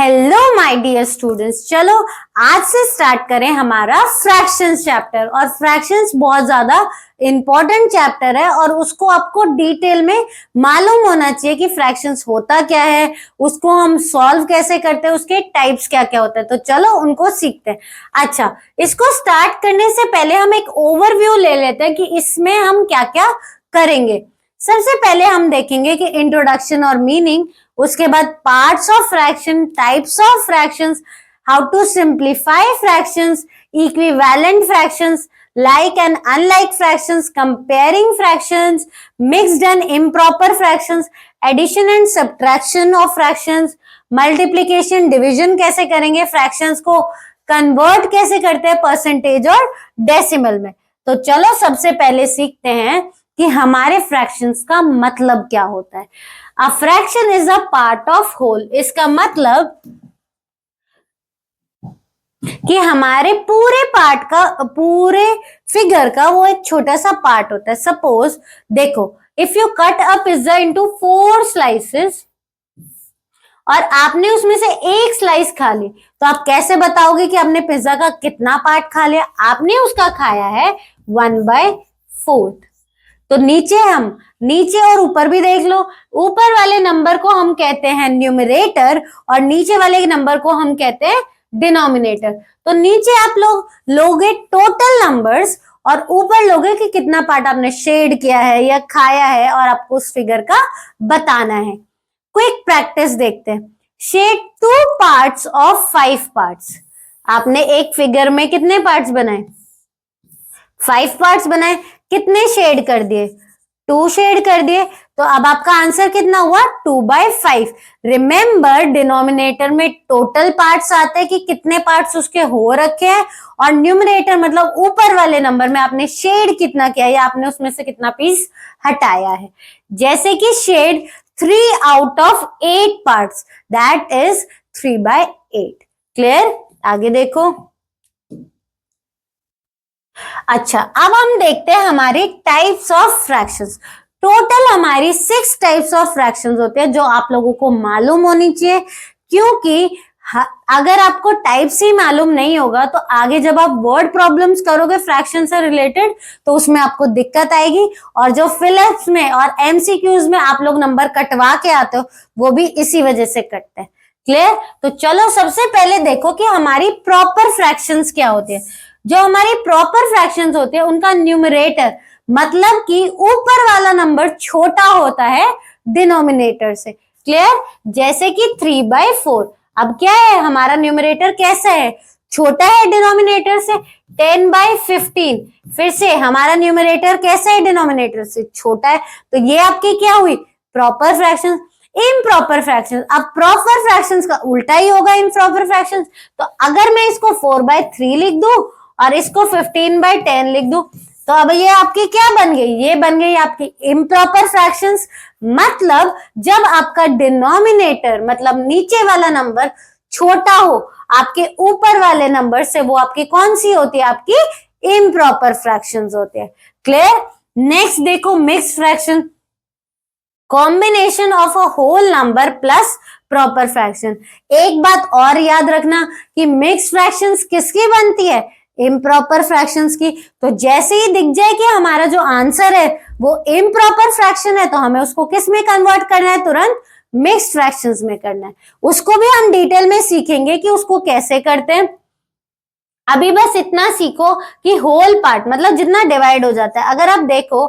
Hello my dear students, चलो आज से स्टार्ट करें हमारा फ्रैक्शंस चैप्टर। और फ्रैक्शंस बहुत ज्यादा इंपॉर्टेंट चैप्टर है और उसको आपको डिटेल में मालूम होना चाहिए कि फ्रैक्शंस होता क्या है, उसको हम सॉल्व कैसे करते हैं, उसके टाइप्स क्या क्या होते हैं। तो चलो उनको सीखते हैं। अच्छा, इसको स्टार्ट करने से पहले हम एक ओवरव्यू ले लेते हैं कि इसमें हम क्या क्या करेंगे। सबसे पहले हम देखेंगे कि इंट्रोडक्शन और मीनिंग, उसके बाद parts of fraction, types of fractions, how to simplify fractions, equivalent fractions, like and unlike fractions, comparing fractions, mixed and improper fractions, addition and subtraction of fractions, multiplication division कैसे करेंगे, fractions को convert कैसे करते हैं percentage और decimal में। तो चलो सबसे पहले सीखते हैं कि हमारे फ्रैक्शंस का मतलब क्या होता है। A fraction is a part of whole. इसका मतलब कि हमारे पूरे पार्ट का, पूरे फिगर का वो एक छोटा सा पार्ट होता है। सपोज देखो, if you cut a pizza into 4 slices और आपने उसमें से एक स्लाइस खा ली, तो आप कैसे बताओगे कि आपने पिज्जा का कितना पार्ट खा लिया? आपने उसका खाया है 1/4। तो नीचे और ऊपर भी देख लो। ऊपर वाले नंबर को हम कहते हैं न्यूमरेटर और नीचे वाले नंबर को हम कहते हैं डिनोमिनेटर। तो नीचे आप लोग लोगे टोटल नंबर्स और ऊपर लोगे कि कितना पार्ट आपने शेड किया है या खाया है और आपको उस फिगर का बताना है। क्विक प्रैक्टिस देखते हैं। Shade 2 parts of 5 parts. आपने एक फिगर में कितने पार्ट्स बनाए? 5 पार्ट्स बनाए। कितने शेड कर दिए? 2 शेड कर दिए। तो अब आपका आंसर कितना हुआ? 2/5। रिमेंबर, डिनोमिनेटर में टोटल पार्ट्स आते हैं कि कितने पार्ट्स उसके हो रखे हैं, और न्यूमरेटर मतलब ऊपर वाले नंबर में आपने शेड कितना किया या आपने उसमें से कितना पीस हटाया है। जैसे कि shade 3 out of 8 parts, that is 3/8। Clear? आगे देखो। अच्छा, अब हम देखते हैं हमारी टाइप्स ऑफ फ्रैक्शंस। टोटल हमारी 6 टाइप्स ऑफ फ्रैक्शंस होते हैं जो आप लोगों को मालूम होनी चाहिए, क्योंकि अगर आपको टाइप्स ही मालूम नहीं होगा तो आगे जब आप वर्ड प्रॉब्लम्स करोगे फ्रैक्शन से रिलेटेड तो उसमें आपको दिक्कत आएगी। और जो फिलिप्स में और एमसीक्यूज में आप लोग नंबर कटवा के आते हो वो भी इसी वजह से कटते हैं। क्लियर? तो चलो सबसे पहले देखो कि हमारी प्रॉपर फ्रैक्शंस क्या होती है। जो हमारी प्रॉपर फ्रैक्शंस होते हैं उनका न्यूमरेटर मतलब कि ऊपर वाला नंबर छोटा होता है डिनोमिनेटर से। क्लियर? जैसे कि 3/4। अब क्या है, हमारा न्यूमरेटर कैसा है? छोटा है डिनोमिनेटर से। 10/15, फिर से हमारा न्यूमरेटर कैसा है? डिनोमिनेटर से छोटा है। तो ये आपकी क्या हुई? Proper fractions. इम्प्रॉपर फ्रैक्शंस, अब प्रॉपर फ्रैक्शंस का उल्टा ही होगा इम्प्रॉपर फ्रैक्शंस। तो अगर मैं इसको 4/3 लिख दूं और इसको 15/10 लिख दूं तो अब ये आपकी क्या बन गई? ये बन गई आपकी इम्प्रॉपर फ्रैक्शंस। मतलब जब आपका डिनोमिनेटर मतलब नीचे वाला नंबर छोटा हो आपके ऊपर वाले नंबर से, वो आपकी कौन सी होती है? आपकी इम्प्रॉपर फ्रैक्शंस होती है। क्लियर? नेक्स्ट देखो, mix fraction, combination of a whole number plus proper fraction. एक बात और याद रखना कि मिक्स फ्रैक्शंस किसकी बनती है? इम्प्रॉपर फ्रैक्शंस की। तो जैसे ही दिख जाए कि हमारा जो आंसर है वो इम्प्रॉपर फ्रैक्शन है तो हमें उसको किस में कन्वर्ट करना है? तुरंत मिक्स्ड फ्रैक्शंस में करना है। उसको भी हम डिटेल में सीखेंगे कि उसको कैसे करते हैं। अभी बस इतना सीखो कि होल पार्ट मतलब जितना डिवाइड हो जाता है। अगर आप देखो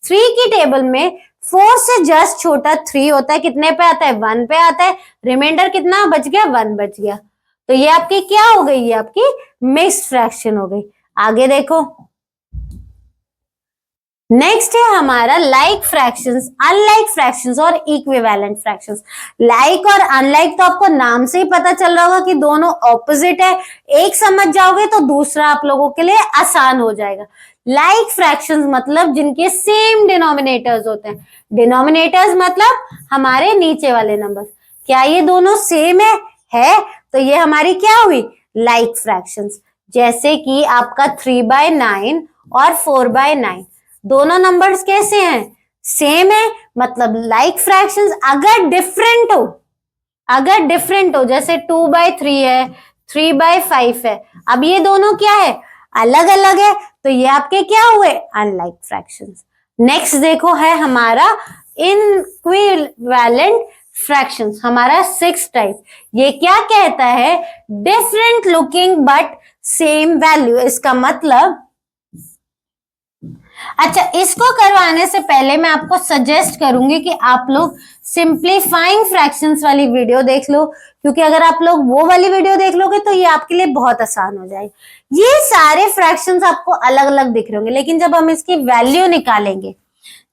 3 की टेबल में 4 से जस्ट छोटा 3 होता है, कितने पे आता है? 1 पे आता है। रिमाइंडर कितना बच गया? 1 बच गया। तो ये आपकी क्या हो गई? ये आपकी मिक्स्ड फ्रैक्शन हो गई। आगे देखो, नेक्स्ट है हमारा लाइक फ्रैक्शंस, अनलाइक फ्रैक्शंस और इक्विवेलेंट फ्रैक्शंस। लाइक और अनलाइक तो आपको नाम से ही पता चल रहा होगा कि दोनों ऑपोजिट है। एक समझ जाओगे तो दूसरा आप लोगों के लिए आसान हो जाएगा। लाइक फ्रैक्शंस मतलब जिनके सेम डिनोमिनेटर्स होते हैं। डिनोमिनेटर्स मतलब हमारे नीचे वाले नंबर। क्या ये दोनों सेम है? तो ये हमारी क्या हुई? Like fractions. जैसे कि आपका 3/9 और 4/9 दोनों नंबर्स कैसे हैं? सेम है, मतलब लाइक फ्रैक्शंस। अगर डिफरेंट हो अगर डिफरेंट हो, जैसे 2/3 है, 3/5 है, अब ये दोनों क्या है, अलग अलग है, तो ये आपके क्या हुए, अनलाइक फ्रैक्शंस। नेक्स्ट देखो है हमारा इनइक्विवेलेंट फ्रैक्शंस, हमारा 6 टाइप। ये क्या कहता है, different looking but same value. इसका मतलब, अच्छा, इसको करवाने से पहले मैं आपको सजेस्ट करूंगी कि आप लोग सिंप्लीफाइंग फ्रैक्शंस वाली वीडियो देख लो, क्योंकि अगर आप लोग वो वाली वीडियो देख लोगे तो ये आपके लिए बहुत आसान हो जाएगी। ये सारे फ्रैक्शंस आपको अलग अलग दिख रहे होंगे, लेकिन जब हम इसकी वैल्यू निकालेंगे,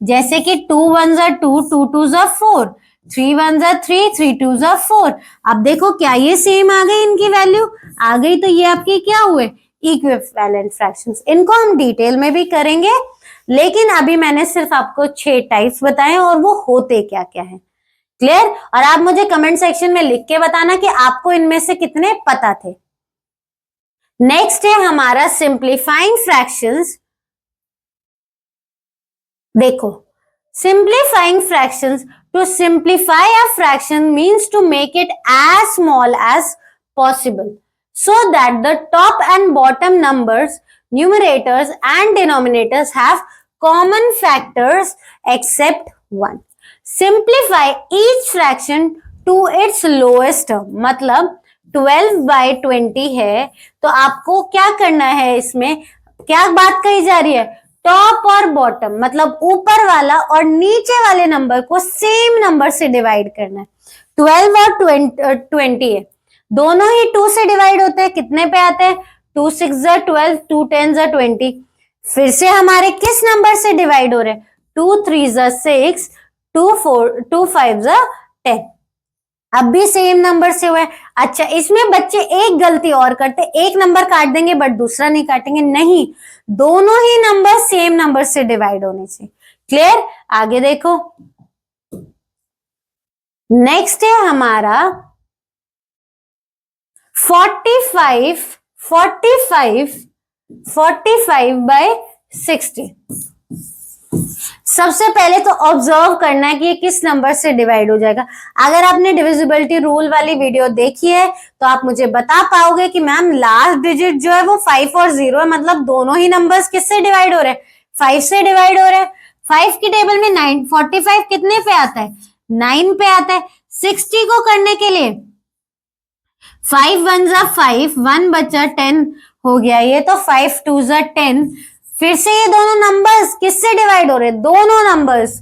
जैसे कि 2 1s are 2, 2 2s are 4, 3 1s are 3, 3 2s are 4। अब देखो क्या ये सेम आ गई, इनकी वैल्यू आ गई, तो ये आपके क्या हुए, इक्विवेलेंट फ्रैक्शंस। इनको हम डिटेल में भी करेंगे, लेकिन अभी मैंने सिर्फ आपको 6 टाइप्स बताए और वो होते क्या क्या है। क्लियर? और आप मुझे कमेंट सेक्शन में लिख के बताना कि आपको इनमें से कितने पता थे। नेक्स्ट है हमारा सिंप्लीफाइंग फ्रैक्शंस। देखो, simplifying fractions, to simplify a fraction means to make it as small as possible so that the top and bottom numbers, numerators and denominators have common factors except one. Simplify each fraction to its lowest term. मतलब 12/20 है, तो आपको क्या करना है, इसमें क्या बात कही जा रही है, टॉप और बॉटम, मतलब ऊपर वाला और नीचे वाले नंबर को सेम नंबर से डिवाइड करना है। 12 और 20 है, दोनों ही 2 से डिवाइड होते हैं, कितने पे आते हैं, 2 6s are 12, 2 10s are 20। फिर से हमारे किस नंबर से डिवाइड हो रहे हैं, 2 3s are 6, 2 5s are 10। अब भी सेम नंबर से हुआ है। अच्छा, इसमें बच्चे एक गलती और करते, एक नंबर काट देंगे बट दूसरा नहीं काटेंगे, नहीं, दोनों ही नंबर सेम नंबर से डिवाइड होने चाहिए। क्लियर? आगे देखो, नेक्स्ट है हमारा 45/60। सबसे पहले तो ऑब्जर्व करना है कि ये किस नंबर से डिवाइड हो जाएगा। अगर आपने डिविजिबिलिटी रूल वाली वीडियो देखी है तो आप मुझे बता पाओगे कि मैम लास्ट डिजिट जो है वो 5 और 0 है, मतलब दोनों ही नंबर्स किससे डिवाइड हो रहे हैं, 5 से डिवाइड हो रहे हैं। 5 की टेबल में 9, 45 कितने पे आता है, 9 पे आता है। 60 को करने के लिए 5 1s are 5, 1 बचा 10 हो गया ये, तो 5 2s are 10। फिर से ये दोनों नंबर्स किससे डिवाइड हो रहे हैं, दोनों नंबर्स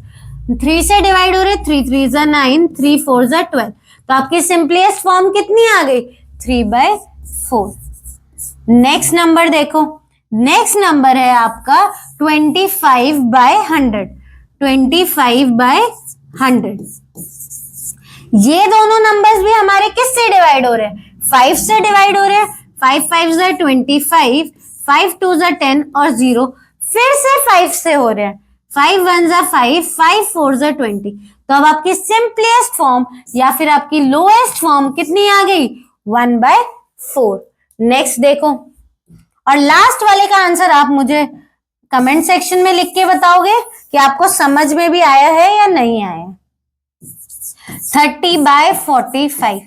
3 से डिवाइड हो रहे हैं, 3 3s are 9, 3 4s are 12। तो आपकी सिंपलेस्ट फॉर्म कितनी आ गई, 3/4। नेक्स्ट नंबर देखो, नेक्स्ट नंबर है आपका 25/100, 25/100। ये दोनों नंबर्स भी हमारे किससे डिवाइड हो रहे हैं, 5 से डिवाइड हो रहे हैं। 5 5s are 25, 5 2s are 10 और 0 फिर से 5 से हो रहे हैं। 5 1s are 5, 5 4s are 20। तो अब आपकी सिंपलेस्ट फॉर्म या फिर आपकी लोएस्ट फॉर्म कितनी आ गई, 1/4। नेक्स्ट देखो, और लास्ट वाले का आंसर आप मुझे कमेंट सेक्शन में लिख के बताओगे कि आपको समझ में भी आया है या नहीं आया। 30/45,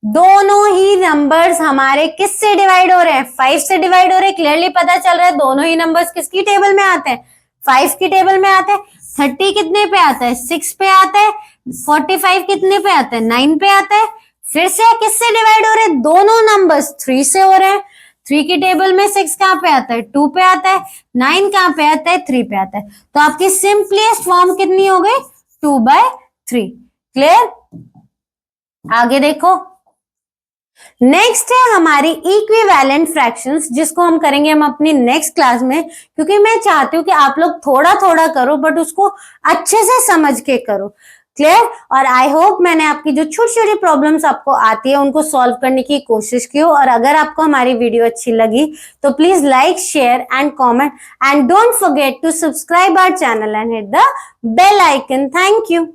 दोनों ही नंबर्स हमारे किससे डिवाइड हो रहे हैं, 5 से डिवाइड हो रहे हैं। क्लियरली पता चल रहा है दोनों ही नंबर्स किसकी टेबल में आते हैं, 5 की टेबल में आते हैं। 30 कितने पे आता है, 6 पे आता है। 45 कितने पे आता है, 9 पे आता है। फिर से किससे डिवाइड हो रहे हैं, दोनों नंबर्स 3 से हो रहे हैं। 3 की टेबल में 6 कहां पे आता है, 2 पे आता है। 9 कहां पे आता है, 3 पे आता है। तो आपकी सिंपलेस्ट फॉर्म कितनी हो गई, 2/3। क्लियर? आगे देखो, नेक्स्ट है हमारी इक्विवेलेंट फ्रैक्शंस, जिसको हम करेंगे हम अपनी नेक्स्ट क्लास में, क्योंकि मैं चाहती हूँ कि आप लोग थोड़ा थोड़ा करो बट उसको अच्छे से समझ के करो। क्लियर? और आई होप मैंने आपकी जो छोटी छोटी प्रॉब्लम्स आपको आती है उनको सॉल्व करने की कोशिश की हो। और अगर आपको हमारी वीडियो अच्छी लगी तो please like, share and comment and don't forget to subscribe our channel and hit the bell icon. Thank you.